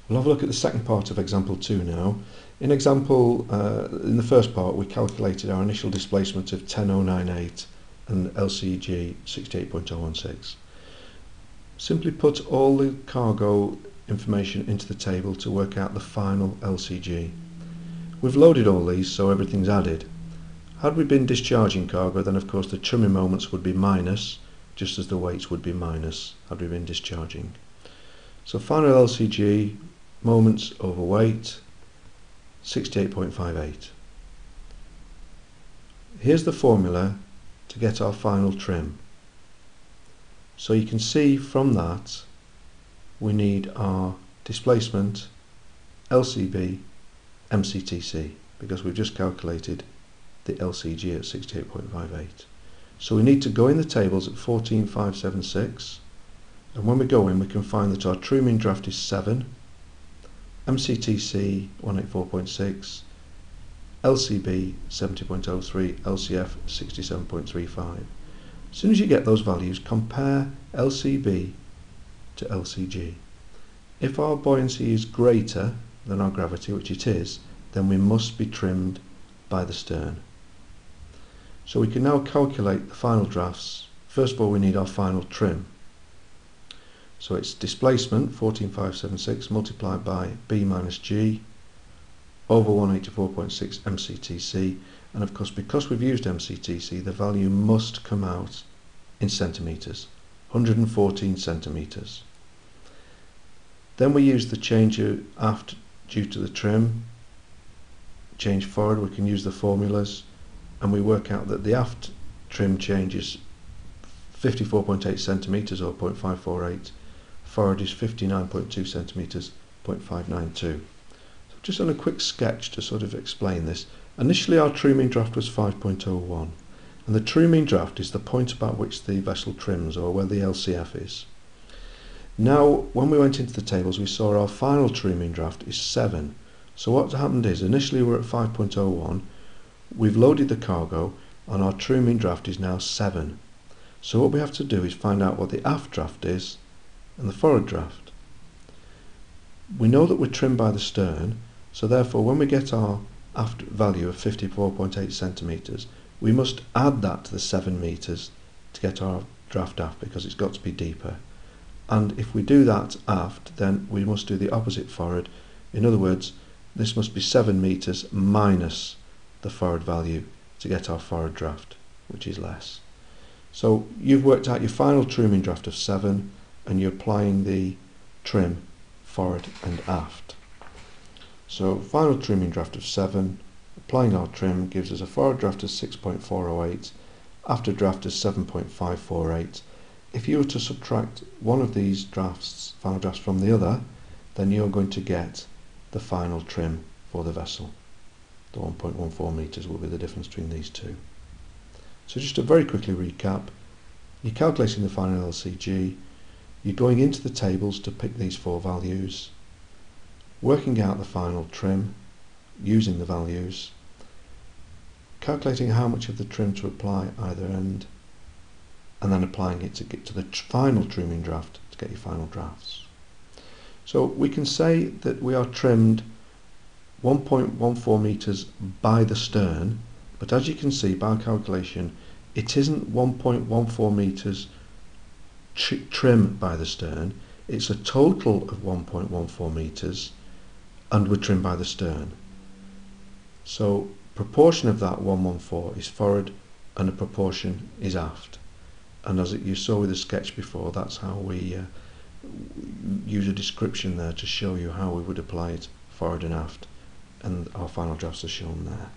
We'll have a look at the second part of example 2 now. In in the first part, we calculated our initial displacement of 10098 and LCG 68.016. Simply put all the cargo information into the table to work out the final LCG. We've loaded all these so everything's added. Had we been discharging cargo, then of course the trimming moments would be minus, just as the weights would be minus had we been discharging. So final LCG, moments over weight, 68.58. Here's the formula to get our final trim. So you can see from that we need our displacement, LCB, MCTC, because we've just calculated the LCG at 68.58. So we need to go in the tables at 14,576, and when we go in we can find that our true mean draft is 7, MCTC 184.6, LCB 70.03, LCF 67.35. As soon as you get those values, compare LCB to LCG. If our buoyancy is greater than our gravity, which it is, then we must be trimmed by the stern. So we can now calculate the final drafts. First of all, we need our final trim. So it's displacement 14,576 multiplied by B minus G over 184.6 MCTC, and of course because we've used MCTC the value must come out in centimetres, 114 centimetres. Then we use the change aft due to the trim, change forward, we can use the formulas, and we work out that the aft trim change is 54.8 centimetres or 0.548, forward is 59.2 centimetres, 0.592. So just on a quick sketch to sort of explain this. Initially our true mean draft was 5.01, and the true mean draft is the point about which the vessel trims, or where the LCF is. Now when we went into the tables we saw our final true mean draft is 7. So what happened is initially we're at 5.01, we've loaded the cargo and our true mean draft is now 7. So what we have to do is find out what the aft draft is and the forward draft. We know that we're trimmed by the stern, so therefore when we get our aft value of 54.8 centimetres, we must add that to the 7 metres to get our draft aft, because it's got to be deeper. And if we do that aft, then we must do the opposite forward. In other words, this must be 7 metres minus the forward value to get our forward draft, which is less. So you've worked out your final true mean draft of 7, and you're applying the trim forward and aft. So final true mean draft of 7, applying our trim gives us a forward draft of 6.408, after draft is 7.548. If you were to subtract one of these drafts, final drafts, from the other, then you're going to get the final trim for the vessel. The 1.14 metres will be the difference between these two. So just to very quickly recap, you're calculating the final LCG, you're going into the tables to pick these 4 values, working out the final trim using the values, calculating how much of the trim to apply either end, and then applying it to get to the final true mean draft to get your final drafts. So we can say that we are trimmed 1.14 metres by the stern, but as you can see by calculation it isn't 1.14 metres trim by the stern, it's a total of 1.14 metres and we're trimmed by the stern. So proportion of that 114 is forward and a proportion is aft, and as you saw with the sketch before, that's how we use a description there to show you how we would apply it forward and aft, and our final drafts are shown there.